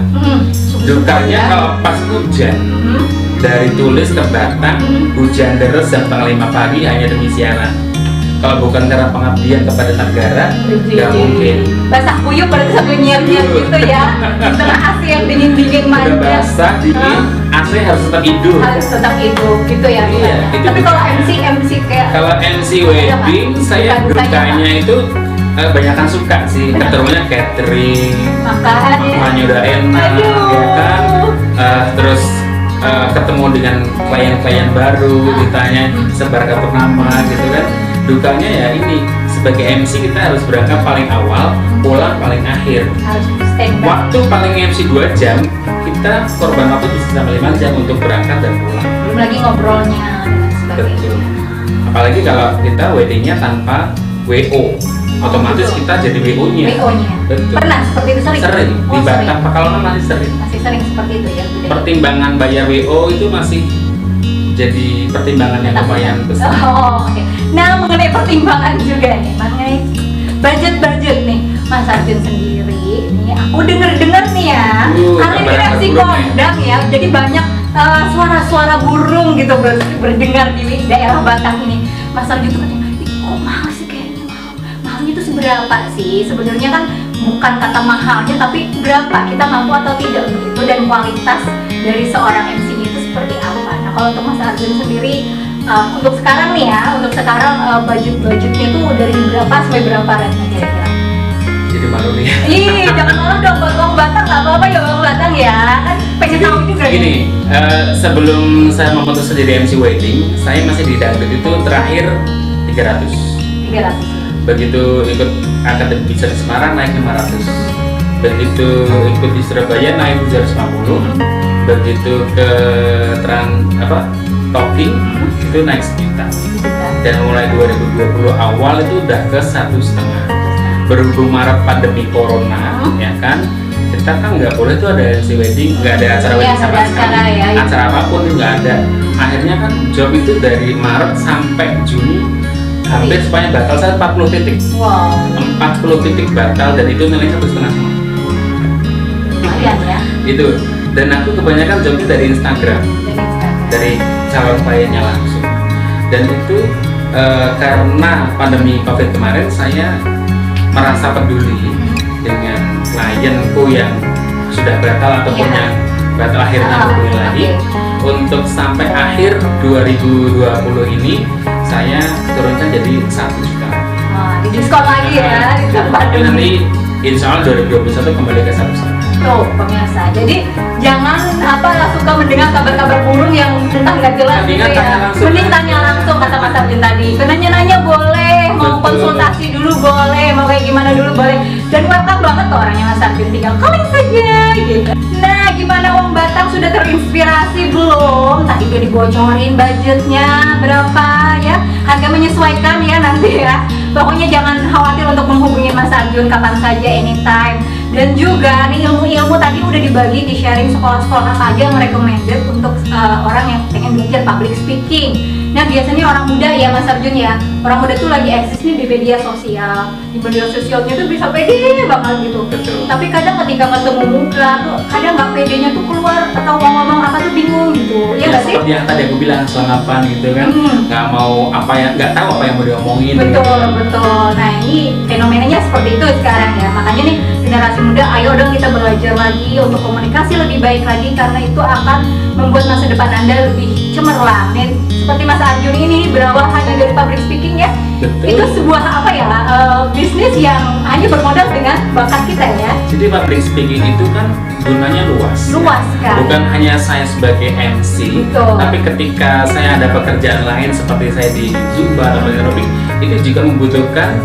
Speaker 1: Dukanya kalau pas hujan dari Tulis ke Batang, hujan deras jam setengah 5 pagi hanya demi siaran. Kalau bukan karena pengabdian kepada negara, nggak mungkin.
Speaker 2: Basah kuyup berarti sambil nyiar-nyiar gitu ya. Di tengah AC yang dingin-dingin
Speaker 1: Udah
Speaker 2: manja.
Speaker 1: basah, dingin, AC harus tetap hidup.
Speaker 2: Harus tetap hidup gitu ya.
Speaker 1: Iya,
Speaker 2: dukanya.
Speaker 1: itu
Speaker 2: Tapi kalau
Speaker 1: dukanya.
Speaker 2: MC kayak
Speaker 1: Kalau MC wedding, saya
Speaker 2: Duka-dukanya
Speaker 1: dukanya itu banyakan suka sih. Keterunya catering,
Speaker 2: makan ya.
Speaker 1: makannya udah enak,
Speaker 2: Aduh.
Speaker 1: ya kan. Terus ketemu dengan klien-klien baru, ditanya sebar kartu nama gitu kan. Dukanya ya ini, sebagai MC kita harus berangkat paling awal, pulang paling akhir.
Speaker 2: Harus stand by.
Speaker 1: Waktu paling MC 2 jam, kita korban waktu bisa sampai 5 jam untuk berangkat dan pulang.
Speaker 2: Belum lagi ngobrolnya dan sebagainya.
Speaker 1: Betul. Apalagi kalau kita weddingnya tanpa WO, otomatis
Speaker 2: betul.
Speaker 1: kita jadi WO-nya.
Speaker 2: WO-nya.
Speaker 1: Betul.
Speaker 2: Pernah seperti itu sering?
Speaker 1: Sering. Di
Speaker 2: Oh, sering.
Speaker 1: Batam Pekalongan masih sering.
Speaker 2: Masih sering seperti itu ya budaya.
Speaker 1: Pertimbangan bayar WO itu masih jadi pertimbangan yang lumayan besar.
Speaker 2: Oh, oke. Nah, mengenai pertimbangan juga nih, mengenai budget nih, Mas Arjun sendiri. Ini aku dengar nih ya, hari ini
Speaker 1: kabar
Speaker 2: si
Speaker 1: burung
Speaker 2: kondang ya, jadi banyak suara-suara burung gitu berdengar di daerah Batam ini. Mas Arjun tuh katanya, "Ih, kok mahal sih kayaknya mahal. Mahalnya itu seberapa sih? Sebenarnya kan bukan kata mahalnya, tapi berapa kita mampu atau tidak untuk itu, dan kualitas dari seorang MC itu seperti apa. Nah, kalau untuk Mas Arjun sendiri, untuk sekarang nih ya, untuk sekarang budgetnya tuh dari berapa sampai berapa rentnya kira-kira?
Speaker 1: Jadi malu nih.
Speaker 2: Ih, jangan malu dong, buat Bang Batang nggak apa-apa ya Bang Batang ya, kan pengen tahu juga nih.
Speaker 1: Gini, sebelum saya memutuskan jadi MC wedding, saya masih di dangdut itu terakhir 300.
Speaker 2: 300.
Speaker 1: Begitu ikut akademi bisa di Semarang naik 500. Begitu ikut di Surabaya naik 750. Begitu ke Talking itu naik 1 juta. Dan mulai 2020 awal itu udah ke 1,5. Berhubung Maret pandemi corona, ya kan, kita kan nggak boleh tuh ada MC wedding, nggak ada acara
Speaker 2: Iya,
Speaker 1: wedding
Speaker 2: nggak
Speaker 1: sama
Speaker 2: ada
Speaker 1: sekali.
Speaker 2: acara ya, iya.
Speaker 1: Acara apapun itu nggak ada. Akhirnya kan job itu dari Maret sampai Juni hampir semuanya batal. Saya 40 titik.
Speaker 2: Wow,
Speaker 1: 40 titik batal dan itu nilai 1,5 semua.
Speaker 2: lumayan ya.
Speaker 1: Itu. Dan aku kebanyakan jobnya dari Instagram,
Speaker 2: Dari Instagram.
Speaker 1: dari calon kliennya langsung. Dan itu karena pandemi COVID kemarin saya merasa peduli dengan klienku yang sudah batal ataupun
Speaker 2: Iya.
Speaker 1: yang batal akhirnya hubungi lagi. Untuk sampai akhir 2020 ini saya turunkan jadi 1 juta.
Speaker 2: Wah, di diskon lagi ya, di tempat
Speaker 1: Tapi nanti insya Allah 2021 kembali ke 1,5.
Speaker 2: Tuh, pemirsa. Jadi jangan suka mendengar kabar-kabar burung yang entah nggak jelas gitu
Speaker 1: Mendingan tanya
Speaker 2: ya.
Speaker 1: langsung.
Speaker 2: Mending tanya langsung kata Mas Arjun tadi. Nanya-nanya boleh, mau
Speaker 1: Betul.
Speaker 2: konsultasi dulu boleh, mau kayak gimana dulu boleh. Dan welcome banget tuh orangnya Mas Arjun, tinggal calling saja gitu. Nah, gimana Wong Batang, sudah terinspirasi belum? Tadi udah dibocorin budgetnya berapa ya? Harga menyesuaikan ya nanti ya. Pokoknya jangan khawatir untuk menghubungi Mas Arjun kapan saja, anytime. Dan juga nih ilmu-ilmu tadi udah dibagi, di sharing sekolah-sekolah apa aja yang recommended untuk orang yang pengen belajar public speaking. Nah, biasanya orang muda ya Mas Arjun ya, orang muda tuh lagi eksis nih di media sosial. Di media sosialnya tuh bisa pede banget gitu.
Speaker 1: Betul.
Speaker 2: Tapi kadang ketika ketemu muka tuh kadang nggak pedenya tuh keluar, atau mau ngomong apa tuh bingung gitu. Ya nggak sih?
Speaker 1: Seperti yang tadi aku bilang selangkapan gitu kan, nggak mau nggak tahu apa yang mau diomongin.
Speaker 2: Betul,
Speaker 1: gitu.
Speaker 2: betul. Nah, ini fenomenanya seperti itu sekarang ya. Makanya nih generasi muda, ayo dong kita belajar lagi untuk komunikasi lebih baik lagi, karena itu akan membuat masa depan Anda lebih cemerlang. Nih, seperti Mas Arjun ini berawal hanya dari public speaking ya.
Speaker 1: Betul.
Speaker 2: Itu sebuah apa ya, bisnis yang hanya bermodal dengan bakat kita ya.
Speaker 1: Jadi public speaking itu kan gunanya luas.
Speaker 2: Luas kan.
Speaker 1: Bukan hanya saya sebagai MC,
Speaker 2: Betul.
Speaker 1: tapi ketika saya ada pekerjaan lain seperti saya di Zumba atau aerobik, itu juga membutuhkan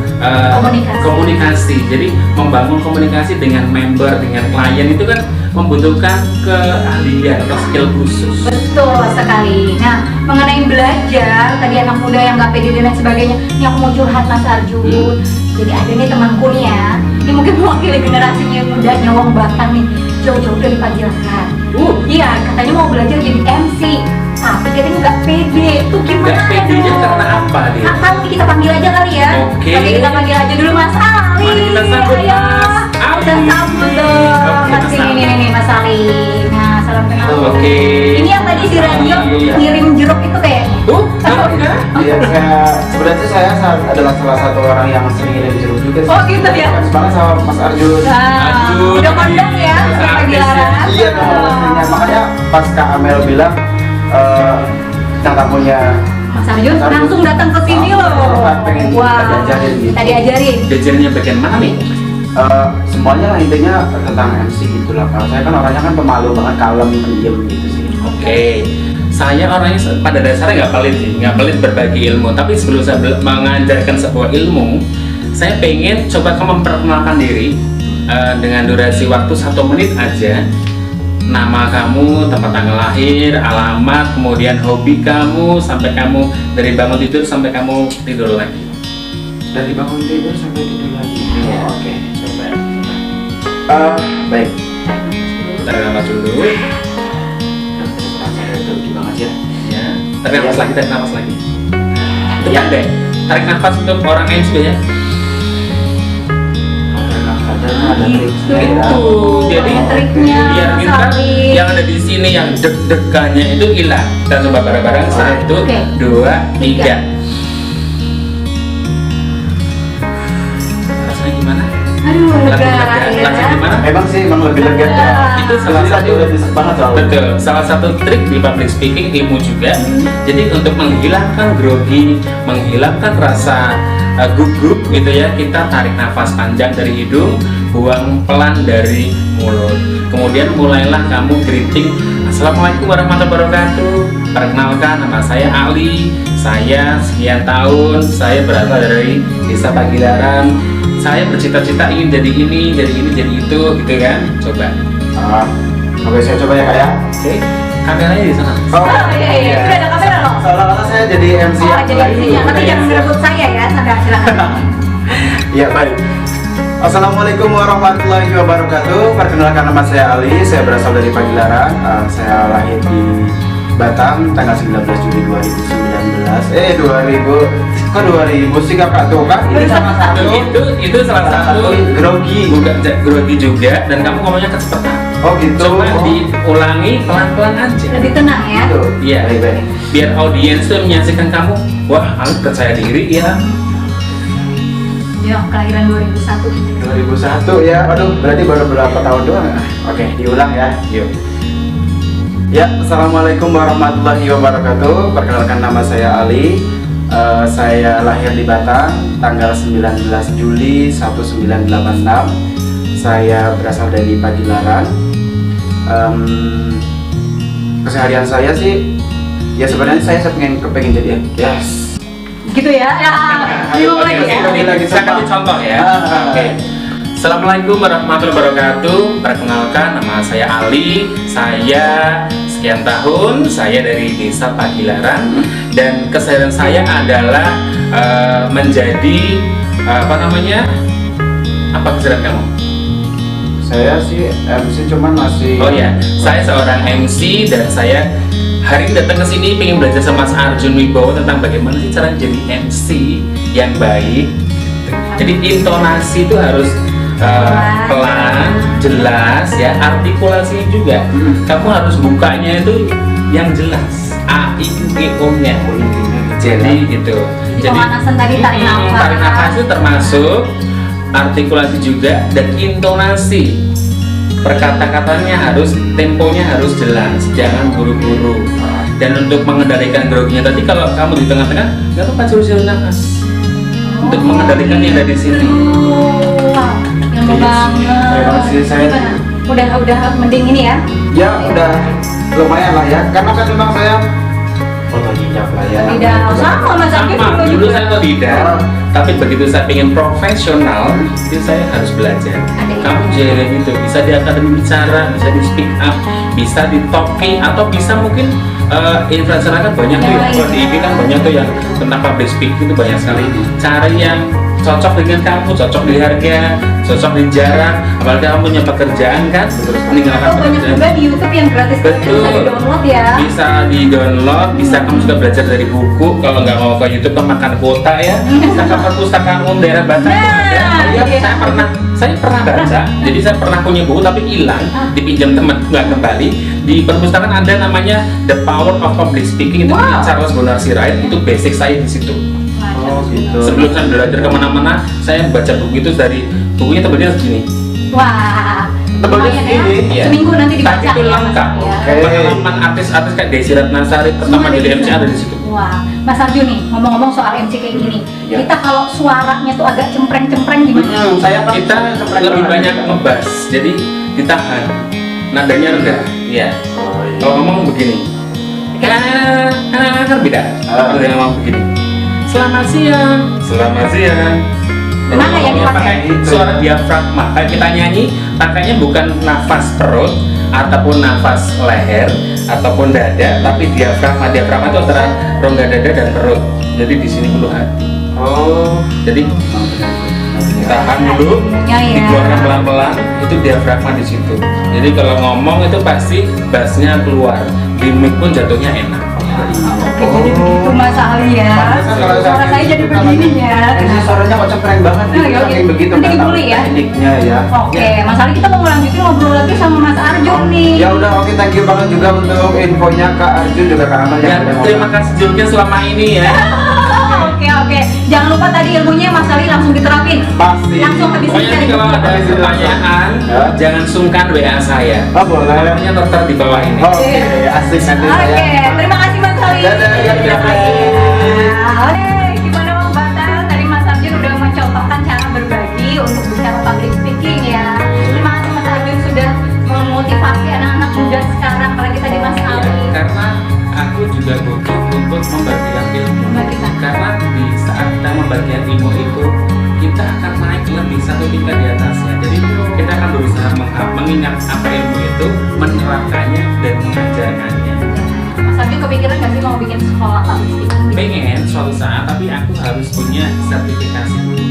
Speaker 1: komunikasi. Jadi membangun komunikasi dengan member, dengan klien itu kan membutuhkan keahlian atau skill khusus.
Speaker 2: Betul sekali. Nah, mengenai belajar, tadi anak muda yang nggak pede dan lain sebagainya, ini aku mau curhat Mas Arjun. Jadi ada nih temanku nih ya, ini mungkin mewakili generasinya yang muda nyawang Batang nih, jauh-jauh dari Pajajaran. Iya, katanya mau belajar jadi MC, tapi katanya nggak pede. Tuh gimana?
Speaker 1: Nggak pedenya
Speaker 2: dong?
Speaker 1: karena apa dia?
Speaker 2: Kali kita panggil aja kali ya.
Speaker 1: Oke.
Speaker 2: Oke, kita panggil aja dulu Mas Ali.
Speaker 1: Mari kita sambut
Speaker 2: Ayo,
Speaker 1: Mas Ali.
Speaker 2: kita sambut dong.
Speaker 1: Oke,
Speaker 2: Mas
Speaker 1: Mas
Speaker 2: ini
Speaker 1: Ali.
Speaker 2: nih Mas Ali. Nah, salam kenal.
Speaker 1: Oke.
Speaker 2: Ini yang tadi si Radio ngirim jeruk itu kayaknya.
Speaker 1: Enggak?
Speaker 5: Iya, sebenarnya saya adalah salah satu orang yang sering ngirim jeruk juga sih.
Speaker 2: Oh, gitu ya?
Speaker 5: Fans banget sama Mas Arjun.
Speaker 2: Nah,
Speaker 1: Aduh,
Speaker 2: udah kondang ya,
Speaker 1: Mas
Speaker 2: sama
Speaker 1: artis ya.
Speaker 2: Pagelaran.
Speaker 5: Iya dong, pastinya. Makanya pas Kak Amel bilang yang tamunya
Speaker 2: Mas Arjun langsung datang ke sini loh.
Speaker 5: pengen
Speaker 2: Wah,
Speaker 5: diajarin gitu.
Speaker 2: tadi ajarin.
Speaker 1: Belajarnya bagian mana nih?
Speaker 5: Semuanya lah intinya tentang MC gitu lah. Kalau saya kan orangnya kan pemalu banget, kalem, pendiam gitu sih.
Speaker 1: Oke, saya orangnya pada dasarnya nggak pelit sih, nggak pelit berbagi ilmu. Tapi sebelum saya mengajarkan sebuah ilmu, saya pengen coba kamu memperkenalkan diri dengan durasi waktu 1 menit aja. Nama kamu, tempat tanggal lahir, alamat, kemudian hobi kamu, sampai kamu dari bangun tidur sampai kamu tidur lagi.
Speaker 5: Dari bangun tidur sampai tidur lagi.
Speaker 1: Iya.
Speaker 5: Oke, coba. Baik.
Speaker 1: Tarik nafas dulu.
Speaker 5: Saya grogi banget ya.
Speaker 1: Ya. Tarik nafas lagi, tarik nafas lagi. Ya deh. Tarik nafas untuk orang lain juga ya.
Speaker 5: Ada
Speaker 2: Gitu.
Speaker 1: Itu jadi
Speaker 2: Ada triknya,
Speaker 1: biar kita
Speaker 2: Sali.
Speaker 1: yang ada di sini yang deg-degannya itu hilang. Kita coba bareng-bareng. 1,
Speaker 2: Oke.
Speaker 1: 2, 3. Rasanya gimana?
Speaker 2: Aduh, lega
Speaker 1: Langsung
Speaker 2: ya.
Speaker 1: gimana?
Speaker 5: Emang sih emang lebih lega ya.
Speaker 1: Itu salah
Speaker 5: Tadi
Speaker 1: satu
Speaker 5: udah disebut banget soalnya.
Speaker 1: betul, salah satu trik di public speaking, ilmu juga. Jadi untuk menghilangkan grogi, menghilangkan rasa gugup gitu ya, kita tarik nafas panjang dari hidung, buang pelan dari mulut. Kemudian mulailah kamu greeting, Assalamualaikum warahmatullahi wabarakatuh. Perkenalkan, nama saya Ali, saya sekian tahun, saya berasal dari desa Pagilaran. Saya bercita-cita ingin jadi ini, jadi itu, gitu kan? Coba.
Speaker 5: Oke, saya coba ya Kak ya.
Speaker 1: Oke, kameranya di sana.
Speaker 2: Oh iya, udah ada kamera loh.
Speaker 5: Seolah-olah saya jadi MC
Speaker 2: Oh,
Speaker 5: yang
Speaker 2: jadi
Speaker 5: lain.
Speaker 2: isinya, tapi jangan merebut saya ya, silakan.
Speaker 5: Iya, baik. Assalamualaikum warahmatullahi wabarakatuh. Perkenalkan, nama saya Ali, saya berasal dari Pagilaran. Saya lahir di Batam tanggal 19 Juli 2019. 2000 sih kakak tuh kak? Ini sama satu.
Speaker 1: Itu salah satu
Speaker 5: grogi.
Speaker 1: bukan grogi juga, dan kamu ngomongnya kecepatan.
Speaker 5: Oh gitu.
Speaker 1: Coba
Speaker 5: Oh.
Speaker 1: diulangi pelan-pelan aja.
Speaker 2: Lebih tenang ya.
Speaker 5: Gitu.
Speaker 1: Iya.
Speaker 5: Baik-baik.
Speaker 1: Biar audiens tuh menyaksikan kamu, wah, Ali percaya diri ya.
Speaker 2: Ya, kelahiran 2001.
Speaker 5: 2001 ya. Aduh, berarti baru berapa tahun doang ya? Oke, diulang ya.
Speaker 1: Yuk.
Speaker 5: Ya, Assalamualaikum warahmatullahi wabarakatuh. Perkenalkan, nama saya Ali. Saya lahir di Batam tanggal 19 Juli 1986. Saya berasal dari Pagilaran. Keseharian saya sih, ya sebenarnya saya kepengen jadi yes.
Speaker 2: Gitu ya. Ya, bingung lagi ya.
Speaker 1: Saya kasih contoh ya. Oke. Assalamualaikum warahmatullahi wabarakatuh. Perkenalkan, nama saya Ali. Saya sekian tahun, saya dari desa Pagilaran, dan keseharian saya adalah menjadi apa keseharian kamu?
Speaker 5: Saya sih MC cuman masih.
Speaker 1: Oh ya, saya seorang MC dan saya hari ini datang ke sini pengen belajar sama Mas Arjun Wibowo tentang bagaimana sih cara jadi MC yang baik. Jadi intonasi itu harus pelan, jelas ya, artikulasinya juga. Kamu harus bukanya itu yang jelas, A, I, U, E, O-nya. Jadi gitu.
Speaker 2: Pemanasan tadi tarik nafas.
Speaker 1: Tarik nafas itu termasuk artikulasi juga, dan intonasi. Perkata-katanya harus, temponya harus jelas, jangan buru-buru. Dan untuk mengendalikan groginya tadi, kalau kamu di tengah-tengah, nggak apa-apa, suruh nafas. Untuk mengendalikannya dari sini.
Speaker 2: Wow, ilmu banget.
Speaker 5: Terima kasih, saya.
Speaker 2: Gimana? Udah mending ini ya?
Speaker 5: Ya udah lumayan lah ya, karena kan memang saya otodidak lah ya.
Speaker 2: Tidak sama Mas Arjun
Speaker 1: Sama, dulu
Speaker 2: juga.
Speaker 1: saya tidak, tapi begitu saya pengen profesional, itu saya harus belajar. Kamu jangan gitu, bisa di akademi bicara, bisa di speak up, bisa di talking, atau bisa mungkin influencer kan banyak tuh ya, kalau di IG kan banyak tuh yang tentang public speaking itu banyak sekali. Cari yang cocok dengan kamu, cocok di harga, cocok di jarak, apalagi kamu punya pekerjaan kan, meninggalkan
Speaker 2: Atau banyak
Speaker 1: pekerjaan.
Speaker 2: juga di YouTube yang gratis
Speaker 1: Betul.
Speaker 2: bisa di-download ya.
Speaker 1: Bisa di-download, bisa kamu juga belajar dari buku. Kalau nggak mau ke YouTube kan makan kuota ya. Bisa ke perpustakaan umum daerah Batam itu ada. Oh iya,
Speaker 2: iya.
Speaker 1: saya pernah baca. Jadi saya pernah punya buku tapi hilang, dipinjam teman nggak kembali. Di perpustakaan ada namanya The Power of Public Speaking, itu punya Charles Bonar Sirait. Itu basic saya di situ.
Speaker 5: Oh gitu.
Speaker 1: Sebelum saya belajar kemana-mana, saya baca buku itu dari bukunya tebalnya segini.
Speaker 2: Wah,
Speaker 5: Tebalnya
Speaker 2: lumayan
Speaker 5: segini?
Speaker 2: ya.
Speaker 1: Iya.
Speaker 2: Seminggu nanti dibaca.
Speaker 1: Tapi itu
Speaker 2: ya,
Speaker 1: lengkap.
Speaker 2: Mas ya.
Speaker 5: Oke.
Speaker 1: Pengalaman artis-artis kayak Desi Ratnasari pertama
Speaker 2: Semua
Speaker 1: jadi
Speaker 2: ada di
Speaker 1: MC
Speaker 2: sana.
Speaker 1: ada di situ.
Speaker 2: Wah, Mas Arjun nih, ngomong-ngomong soal MC kayak gini,
Speaker 5: Ya.
Speaker 2: kita kalau suaranya tuh agak cempreng-cempreng gimana?
Speaker 5: Saya kan
Speaker 1: Kita lebih banyak ngebas, jadi ditahan, nadanya rendah. Iya.
Speaker 5: Oh, iya.
Speaker 1: Kalau ngomong begini, kan beda. Kalau yang ngomong begini, selamat siang, selamat siang.
Speaker 2: Mana yang
Speaker 1: Ngomongnya
Speaker 2: dipakai?
Speaker 1: pakai suara diafragma. Kayak kita nyanyi, pakainya bukan nafas perut ataupun nafas leher ataupun dada, tapi diafragma. Diafragma itu antara rongga dada dan perut. Jadi di sini perlu hati.
Speaker 5: Oh.
Speaker 1: Jadi tahan dulu,
Speaker 2: Ya, ya.
Speaker 1: dikeluarkan pelan-pelan, itu diafragma di situ. Jadi kalau ngomong itu pasti bassnya keluar, di mic pun jatuhnya enak.
Speaker 2: Oke, jadi begitu Mas Ali ya.
Speaker 5: Pantesan kalau
Speaker 2: Suara saya jadi begini ya.
Speaker 5: Ini suaranya kok cempreng banget
Speaker 2: Nah,
Speaker 5: gitu,
Speaker 2: ya,
Speaker 5: saking
Speaker 2: oke.
Speaker 5: begitu
Speaker 2: Nanti
Speaker 5: nggak tahu
Speaker 2: dibully ya.
Speaker 5: tekniknya ya.
Speaker 2: Oke, Mas Ali kita mau lanjutin ngobrol lagi sama Mas Arjun nih.
Speaker 5: Ya udah, oke, thank you banget juga untuk infonya Kak Arjun juga Kak Amal
Speaker 1: Dan
Speaker 5: yang udah
Speaker 1: terima kasih juga selama ini ya.
Speaker 2: Oke. Jangan lupa tadi ilmunya Mas Ali langsung diterapin.
Speaker 5: Pasti.
Speaker 2: Langsung habis
Speaker 1: Pokoknya nanti kalau ada pertanyaan,
Speaker 5: Ya.
Speaker 1: jangan sungkan WA saya.
Speaker 5: Oh boleh.
Speaker 1: Nomornya tertera di bawah ini.
Speaker 5: Oke, asik nanti
Speaker 2: Oke,
Speaker 5: saya.
Speaker 2: terima kasih Mas Ali.
Speaker 5: Dadah, ya,
Speaker 2: Terima kasih.
Speaker 5: dadah.
Speaker 2: Oke, gimana Bang Batal? Tadi Mas Arjun udah mencontohkan cara berbagi untuk bicara public speaking ya. Terima kasih Mas Arjun sudah memotivasi anak-anak muda sekarang, apalagi tadi Mas
Speaker 1: Ya,
Speaker 2: Ali.
Speaker 1: karena aku juga butuh untuk membagikan ilmu.
Speaker 2: Membagikan.
Speaker 1: Karena di saat kita membagikan ilmu itu, kita akan naik lebih satu tingkat di atasnya. Jadi kita akan berusaha mengingat apa ilmu itu, menerapkannya dan mengajarkannya.
Speaker 2: Mas Arjun kepikiran nggak sih mau bikin sekolah public speaking?
Speaker 1: Pengen suatu saat, tapi aku harus punya sertifikasi dulu.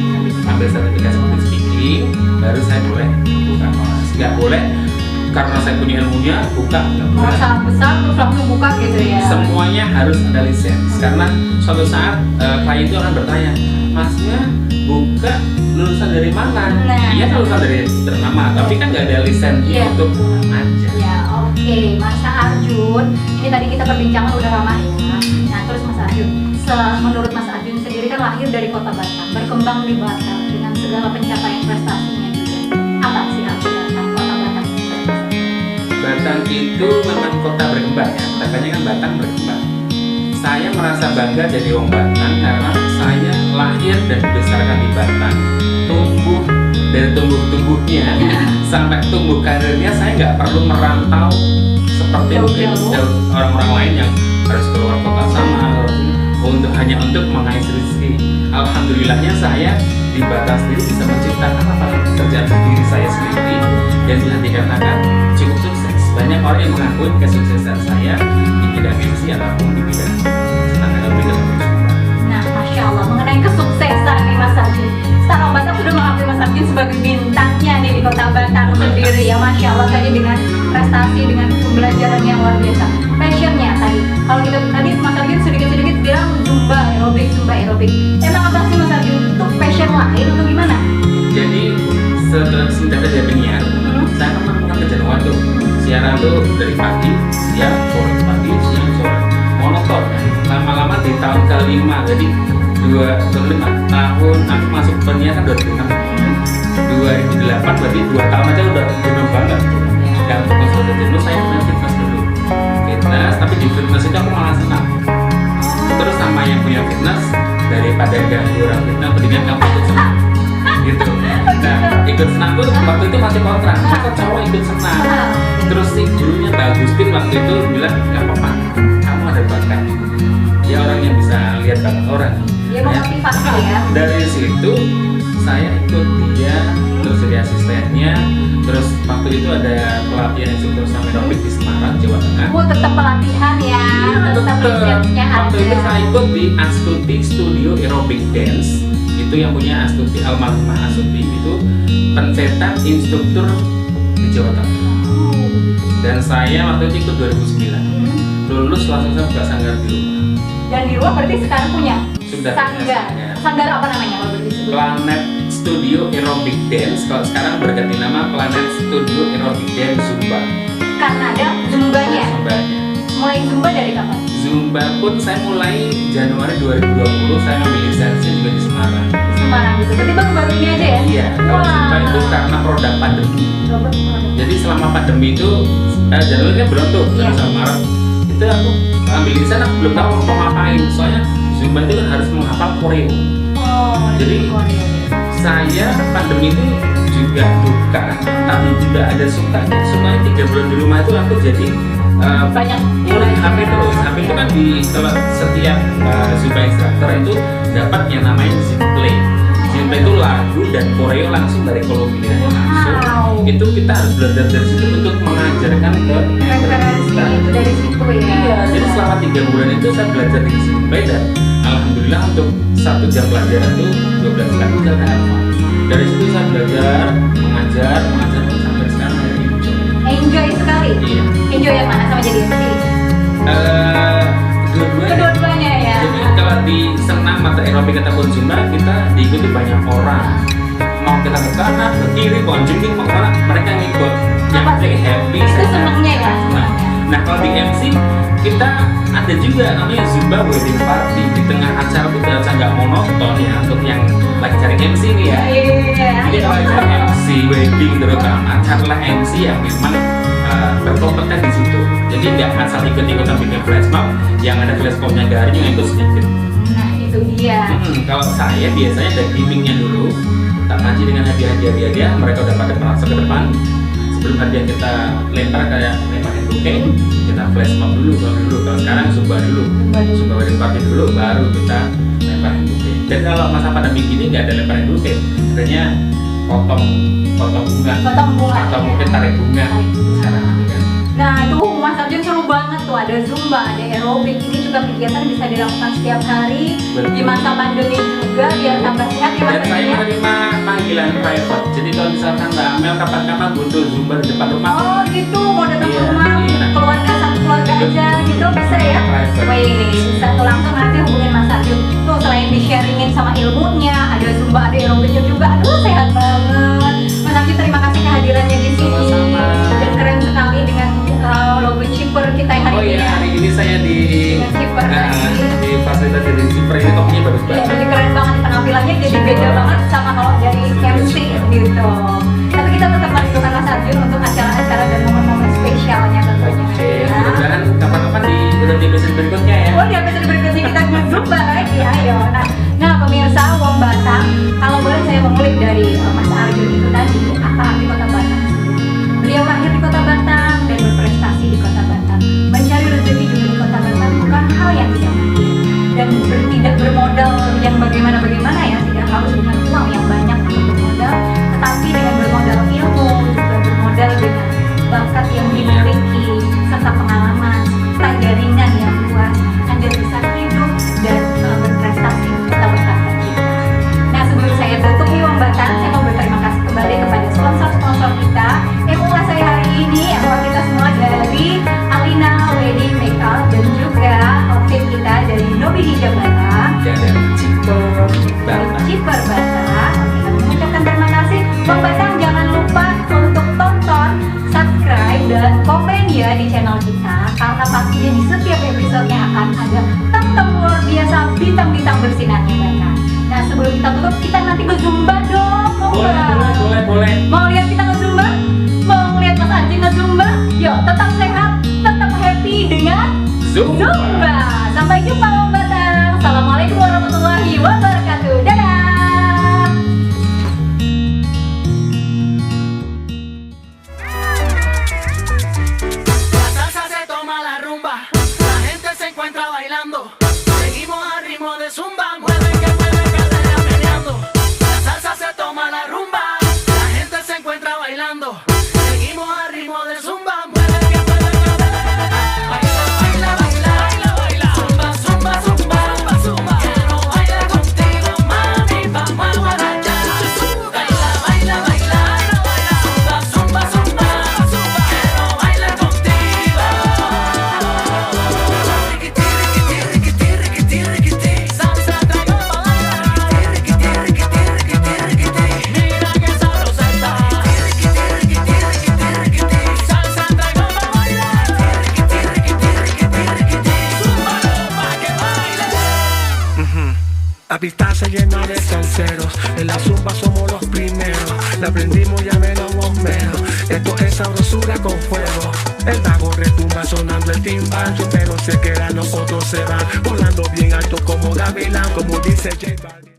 Speaker 1: Ambil sertifikasi public speaking, baru saya boleh buka kelas. Nggak boleh karena saya punya ilmunya buka, nggak
Speaker 2: Mau
Speaker 1: boleh.
Speaker 2: sangat besar terus langsung buka gitu ya.
Speaker 1: Semuanya harus ada lisensi, karena suatu saat klien itu akan bertanya, masnya buka lulusan dari mana?
Speaker 2: Nah.
Speaker 1: Iya lulusan dari ternama, tapi kan nggak ada lisensi
Speaker 2: Iya.
Speaker 1: untuk aja.
Speaker 2: Ya oke, Mas Arjun, ini tadi kita perbincangan udah lama ya. Nah terus Mas Arjun, menurut Mas Arjun sendiri kan lahir dari kota Batam, berkembang di Batam dengan segala pencapaian prestasinya juga. Apa sih arti Batam, kota Batam?
Speaker 1: Batam itu memang kota berkembang ya, katanya kan Batam berkembang. Saya merasa bangga jadi orang Batam karena saya lahir dan dibesarkan di Batam. Tumbuh dari tumbuhnya sampai tumbuh karirnya, saya nggak perlu merantau seperti mungkin orang-orang lain yang harus keluar kota sama hanya untuk mengais rezeki. Alhamdulillahnya saya di Batam sendiri bisa menciptakan lapangan pekerjaan untuk diri saya sendiri dan bisa dikatakan cukup sukses. Banyak orang yang mengakui kesuksesan saya di bidang MC ataupun di bidang tenaga kerja dan percuma.
Speaker 2: Nah Masya Allah, mengenai kesuksesan nih Mas Arjun, Startup Batam sudah mengakui Mas Arjun sebagai bintangnya nih di kota Batam sendiri ya. Masya Allah tadi dengan prestasi, dengan pembelajaran yang luar biasa. Passionnya tadi, kalau kita tadi Mas Arjun sedikit-sedikit bilang Zumba aerobik. Emang apa sih Mas Arjun itu passion lain atau gimana?
Speaker 1: Jadi setelah singkat dari penyiar, saya kan melakukan kejenuhan tuh. Siaran tuh dari pagi, siang, sore, pagi, siang, sore, monoton. Lama-lama di tahun ke-5, jadi 5 tahun aku masuk penyiar kan 2006. 2008 berarti 2 tahun aja udah jenuh banget. Dan untuk konsultan jenuh saya punya fitness dulu. Fitness, tapi di fitness itu aku malah senang. Terus sama yang punya fitness, daripada ganggu orang fitness, mendingan kamu ikut senang. Gitu. Nah, ikut senang tuh waktu itu masih kontrak. Masa cowok ikut senang. Terus si gurunya Mbak Agustin waktu itu bilang, nggak apa-apa, kamu ada bakat. Dia orang yang bisa lihat bakat orang.
Speaker 2: Dia memotivasi ya.
Speaker 1: Dari situ saya ikut dia, terus jadi asistennya. Terus waktu itu ada pelatihan instruktur aerobik di Semarang, Jawa Tengah.
Speaker 2: Tetap pelatihan ya, tetap risetnya
Speaker 1: Waktu itu
Speaker 2: ada.
Speaker 1: saya ikut di Astuti Studio Aerobic Dance. Itu yang punya Astuti, almarhumah Astuti itu pencetak instruktur di Jawa Tengah. Dan saya waktu itu ikut 2009. Lulus langsung saya buka sanggar di rumah.
Speaker 2: Dan di rumah berarti sekarang punya
Speaker 1: Sudah punya
Speaker 2: sanggar.
Speaker 1: sanggar.
Speaker 2: Sanggar apa namanya kalau boleh disebut?
Speaker 1: Planet Studio Aerobic Dance. Kalau sekarang berganti nama Planet Studio Aerobic Dance Zumba.
Speaker 2: Karena ada zumbanya.
Speaker 1: Zumbanya.
Speaker 2: Mulai zumba dari kapan?
Speaker 1: Zumba pun saya mulai Januari 2020. Saya ambil lisensi juga di Semarang.
Speaker 2: Semarang gitu. Berarti baru-baru ini aja ya?
Speaker 1: Iya, kalau Zumba itu karena produk pandemi. Jadi selama pandemi itu Januari kan belum tuh,
Speaker 2: Iya.
Speaker 1: sama Maret itu aku ambil lisensi, aku belum tahu mau ngapain. Soalnya Zumba itu kan harus menghafal koreo.
Speaker 2: Oh,
Speaker 1: Jadi,
Speaker 2: Korea.
Speaker 1: Saya pandemi itu juga duka, tapi juga ada suka. Sukanya 3 bulan di rumah itu aku jadi
Speaker 2: Banyak
Speaker 1: mulai HP terus. HP itu kan di kalau setiap Zumba instructor itu dapat yang namanya Zplay. Zplay itu lagu dan koreo langsung dari Kolombia langsung.
Speaker 2: Wow.
Speaker 1: Itu kita harus belajar dari situ untuk mengajarkan ke
Speaker 2: Referensi
Speaker 1: kita.
Speaker 2: itu dari situ ya.
Speaker 1: Iya, jadi selama 3 bulan itu saya belajar di Zplay dan alhamdulillah untuk 1 jam pelajaran itu 12 kali bisa hafal. Dari situ saya belajar, mengajar sampai sekarang saya enjoy.
Speaker 2: Enjoy sekali.
Speaker 1: Iya.
Speaker 2: Enjoy yang mana sama jadi MC?
Speaker 1: Dua-duanya.
Speaker 2: Kedua-duanya ya.
Speaker 1: Jadi kalau di senam atau aerobik ataupun zumba kita diikuti banyak orang. Mau kita ke kanan, ke kiri, konjungking, mau kemana, mereka ngikut. Yang
Speaker 2: Apa
Speaker 1: penting
Speaker 2: sih?
Speaker 1: happy.
Speaker 2: Itu
Speaker 1: senang.
Speaker 2: senangnya ya.
Speaker 1: Nah kalau di MC kita ada juga namanya Zumba Wedding Party. Di tengah acara itu biasa nggak monoton ya untuk yang lagi cari MC nih ya.
Speaker 2: Iya.
Speaker 1: Jadi kalau ada MC wedding terutama acara MC yang memang berkompeten di situ. Jadi nggak asal ikut-ikutan bikin flash mob, yang ada flash mobnya garing yang ikut sedikit.
Speaker 2: Nah itu dia.
Speaker 1: Kalau saya biasanya ada gimmicknya dulu, tak panci dengan hadiah-hadiah, mereka udah pada merasa ke depan. Sebelum hadiah kita lempar kayak lemparin bouquet, kita flash mob dulu. Kalau sekarang Zumba dulu, Zumba wedding party dulu, baru kita lemparin bouquet. Dan kalau masa pandemi gini nggak ada lemparin bouquet, adanya potong bunga,
Speaker 2: Potong bunga.
Speaker 1: atau mungkin tarik bunga sekarang ini kan.
Speaker 2: Nah itu Mas Arjun seru banget tuh, ada Zumba, ada aerobik. Ini juga kegiatan bisa dilakukan setiap hari.
Speaker 1: Betul.
Speaker 2: Di masa pandemi juga biar tambah sehat ya Mas
Speaker 1: Dan saya
Speaker 2: Arjun ya.
Speaker 1: menerima panggilan private. Jadi kalau misalkan Mbak Amel kapan-kapan butuh Zumba di depan rumah,
Speaker 2: Oh gitu, mau datang ke
Speaker 1: Iya,
Speaker 2: rumah
Speaker 1: iya.
Speaker 2: keluarga satu keluarga aja gitu bisa ya?
Speaker 1: Private.
Speaker 2: Wih, satu langsung nanti hubungin Mas Arjun. Tuh selain di-sharingin sama ilmunya, ada Zumba, ada aerobiknya juga. Aduh sehat banget. Mas Arjun terima kasih kehadirannya di sini.
Speaker 1: Sama-sama.
Speaker 2: Dan keren sekali dengan logo chipper kita yang hari
Speaker 1: oh
Speaker 2: ini
Speaker 1: iya,
Speaker 2: ya.
Speaker 1: hari ini saya di
Speaker 2: Dengan zipper lagi.
Speaker 1: di fasilitas jadi zipper ini topinya bagus
Speaker 2: Iya,
Speaker 1: banget.
Speaker 2: jadi keren banget penampilannya, jadi beda banget sama kalau dari MC gitu. Tapi kita tetap merindukan Mas Arjun untuk acara-acara dan momen-momen spesialnya tentunya.
Speaker 1: Oke,
Speaker 2: Ya.
Speaker 1: mudah-mudahan kapan-kapan di episode berikutnya ya.
Speaker 2: Oh, di episode berikutnya kita Zumba lagi, ayo. Nah pemirsa Wong Batang, kalau boleh saya mengulik dari Mas Arjun itu tadi, apa arti kota Batang? Beliau lahir di kota Batang dan berprestasi di kota Batang. Mencari rezeki juga di kota Batang bukan hal yang tidak mungkin. Dan tidak bermodal yang bagaimana ya, tidak harus dengan uang yang banyak untuk bermodal, tetapi dengan bermodal ilmu, juga bermodal dengan bakat yang dimiliki, serta pengalaman, serta jaringan yang luas, Anda bisa hidup dan berprestasi di kota Batang kita. Nah sebelum saya tutup nih Wong Batang, saya mau berterima kasih kembali kepada sponsor-sponsor kita yang mengulas saya hari ini, yang mengulas kita semua dari Alina Wedding Makeup dan juga outfit kita dari Nobi Hijab Batang.
Speaker 1: Ya, dari Cipper Batang.
Speaker 2: Chipper Batang. Oke, kami mengucapkan terima kasih. Bang Batang jangan lupa untuk tonton, subscribe dan komen ya di channel kita, karena pastinya di setiap episode
Speaker 1: Zumba.
Speaker 2: Sampai jumpa Wong Batang. Assalamualaikum warahmatullahi wabarakatuh. Dadah.
Speaker 6: La salsa se toma la rumba, la gente se encuentra bailando. Seguimos al ritmo de zumba, mueve cadera meneando. La salsa se toma la rumba, la gente se encuentra bailando. Seguimos al ritmo de zumba, mueve cadera. Baila, baila, baila, baila, zumba, zumba, zumba, zumba. Quiero bailar contigo, mami, vamos a guarachar. Baila, baila, baila, baila, zumba, zumba, zumba, zumba. Quiero bailar contigo. Riquiti, riquiti, riquiti, riquiti, salsa traigo pa' bailar. Riquiti, riquiti, riquiti, riquiti, mira que sabrosa está. Riquiti, riquiti, riquiti, riquiti, salsa traigo pa' bailar. Riquiti, riquiti, riquiti, riquiti, súbalo pa' que baile. La pista se llena de salseros, en la zumba somos los primeros. La aprendimos ya menos bomberos, esto es sabrosura con fuego. El vago retumba sonando el timbal, pero se quedan, los otros se van volando bien alto como gavilán, como dice J Balvin.